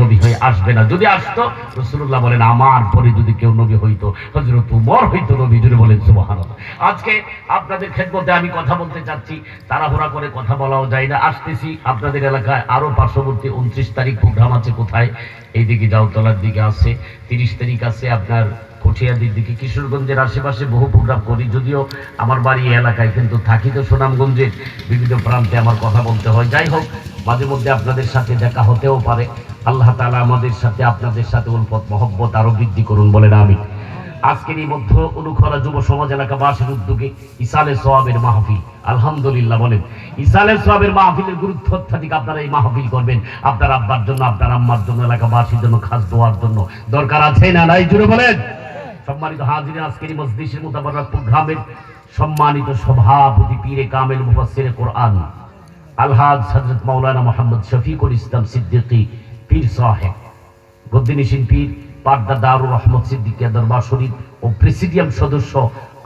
নবী হয়ে আসবে না। যদি আসতো রাসূলুল্লাহ বলেন আমার পরে যদি কেউ নবী হইতো হযরত উমর হইতো নবী। জুড়ে বলেন সুবহানাল্লাহ। আজকে আপনাদের খেদমতে আমি কথা বলতে চাচ্ছি, তাড়াহুড়া করে কথা বলাও যায় না। আসতেছি আপনাদের এলাকায় আরো পার্শ্ববর্তী 29 তারিখ প্রোগ্রাম আছে। কোথায়? এইদিকে জাউতলার দিকে আছে, 30 তারিখ আছে আপনার কঠিয়াদির দিকে, কিশোরগঞ্জের আশেপাশে বহু প্রোগ্রাম করি। যদিও আমার বাড়ি এলাকায়, কিন্তু থাকি তো সুনামগঞ্জের বিভিন্ন প্রান্তে, আমার কথা বলতে হয়। যাই হোক, মাঝে মধ্যে আপনাদের সাথে দেখা হতেও পারে। আল্লাহ তাআলা আমাদের সাথে আপনাদের সাথে উলফত মহব্বত আরো বৃদ্ধি করুন, বলেন আমিন। আজকের এই মধ্য অনুখরা যুব সমাজ এলাকাবাসীর উদ্যোগে ইসালে সওয়াবের মাহফিল, আলহামদুলিল্লাহ বলেন। ইসালে সওয়াবের মাহফিলের গুরুত্ব অত্যাধিক। আপনারা এই মাহফিল করবেন আপনার আব্বার জন্য, আপনার আম্মার জন্য, এলাকাবাসীর জন্য, খাস দোয়ার জন্য। দরকার আছে না নাই? জুড়ে বলেন। সম্মানিত হাজিরিন, আজকের এই মজলিসের মুতাবারক প্রোগ্রামের সম্মানিত সভাপতি পীরে কামেল মুফাসসিরে কোরআন আলহাজ হযরত মাওলানা মুহাম্মদ শফিকুল ইসলাম সিদ্দিকী পীর সাহেব, গদ্দিনিশিন পীর, পাটদা দারুর রহমত সিদ্দিকিয়া দরবার শরীফ ও প্রেসিডিয়াম সদস্য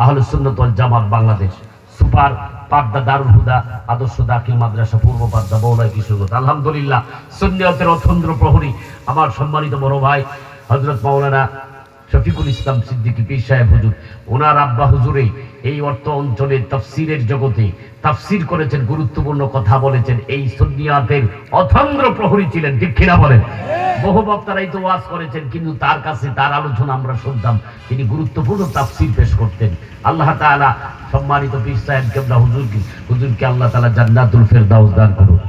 আহলে সুন্নাত ওয়াল জামাত বাংলাদেশ, সুপার পাটদা দারুল হুদা আদর্শ দাখিল মাদ্রাসা পূর্ব পাটদা বৌলাই কিশোরগঞ্জ। আলহামদুলিল্লাহ, সুন্নিয়তের অথন্দ্র প্রহরী আমার সম্মানিত বড় ভাই হযরত মাওলানা শফিকুল ইসলাম সিদ্দিকী পীর সাহেব হুজুর, ওনার আব্বা হুজুরে এই অর্থ অঞ্চলের তাফসীরের জগতে তাফসীর করেছেন, গুরুত্বপূর্ণ কথা বলেছেন। এই সুন্নিয়াতের অথন্দ্র প্রহরী ছিলেন, ঠিক কিনা বলেন? বহু বক্তারাই তো ওয়াজ করেছেন, কিন্তু তার কাছে তার আলোচনা আমরা শুনতাম। তিনি গুরুত্বপূর্ণ তাফসীর পেশ করতেন। আল্লাহ তাআলা সম্মানিত পীর সাহেব কেবলা হুজুরকে আল্লাহ তাআলা জান্নাতুল ফেরদাউস দান করুন।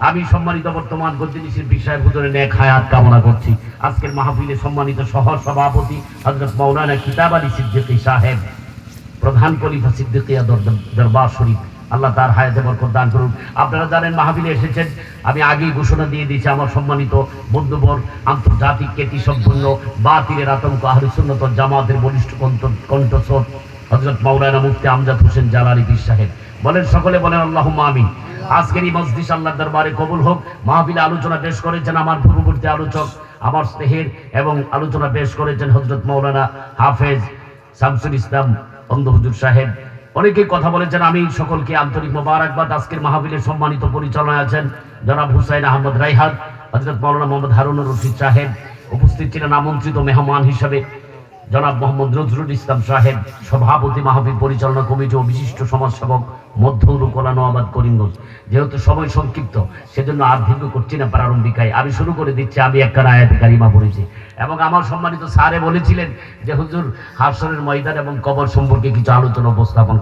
আমি সম্মানিত বর্তমান গদ্দিনিশিন পীর সাহেব হুজুরের নেক হায়াত কামনা করছি। আজকের মাহফিলে সম্মানিত সহ সভাপতি হযরত মাওলানা কিতাব আলী সিদ্দিকী সাহেব, প্রধান খলিফা সিদ্দিকিয়া দরবার শরীফ, আল্লাহ তার হায়াতে বরকত দান করুন। আপনারা জানেন মাহফিলে এসেছেন, আমি আগেই ঘোষণা দিয়ে দিয়েছি, আমার সম্মানিত বন্ধুবর, আন্তর্জাতিক খ্যাতি সম্পন্ন বাতিলের আতঙ্ক আহলে সুন্নাত ওয়াল জামাতের বলিষ্ঠ কণ্ঠস্বর হযরত মাওলানা মুফতি আমজাদ হোসেন জালালী পীর সাহেব। বলেন সকলে, বলেন আল্লাহুম্মা আমিন। আজকের এই মজলিস আল্লাহর দরবারে কবুল হোক। মাহফিলে আলোচনা পেশ করেছেন আমার পূর্ববর্তী আলোচক, আমার স্নেহের, এবং আলোচনা পেশ করেছেন হযরত মাওলানা হাফেজ শামসুল ইসলাম অন্ধ হুজুর সাহেব। অনেকেই কথা বলেছেন, আমি সকলকে আন্তরিক মোবারকবাদ। আজকের মাহফিলের সম্মানিত পরিচালনায় আছেন জনাব হুসাইন আহমদ রাইহান, হযরত মাওলানা মোহাম্মদ হারুনুর রশিদ সাহেব। উপস্থিত ছিলেন আমন্ত্রিত মেহমান হিসাবে জনাব মোহাম্মদ নজরুল ইসলাম সাহেব, সভাপতি মাহফিল পরিচালনা কমিটি ও বিশিষ্ট সমাজসেবক মধ্য উরুকলা নোয়াবাদ করিমগঞ্জ। যেহেতু সময় সংক্ষিপ্ত, সেজন্য আর দীর্ঘ করছি না, প্রারম্ভিকায় আমি শুরু করে দিচ্ছি। আমি একটা আয়াতে কারিমা পড়েছি, এবং আমার সম্মানিত স্যারে বলেছিলেন যে হুজুর হাসরের ময়দান এবং কবর সম্পর্কে কিছু আলোচনা উপস্থাপন করা।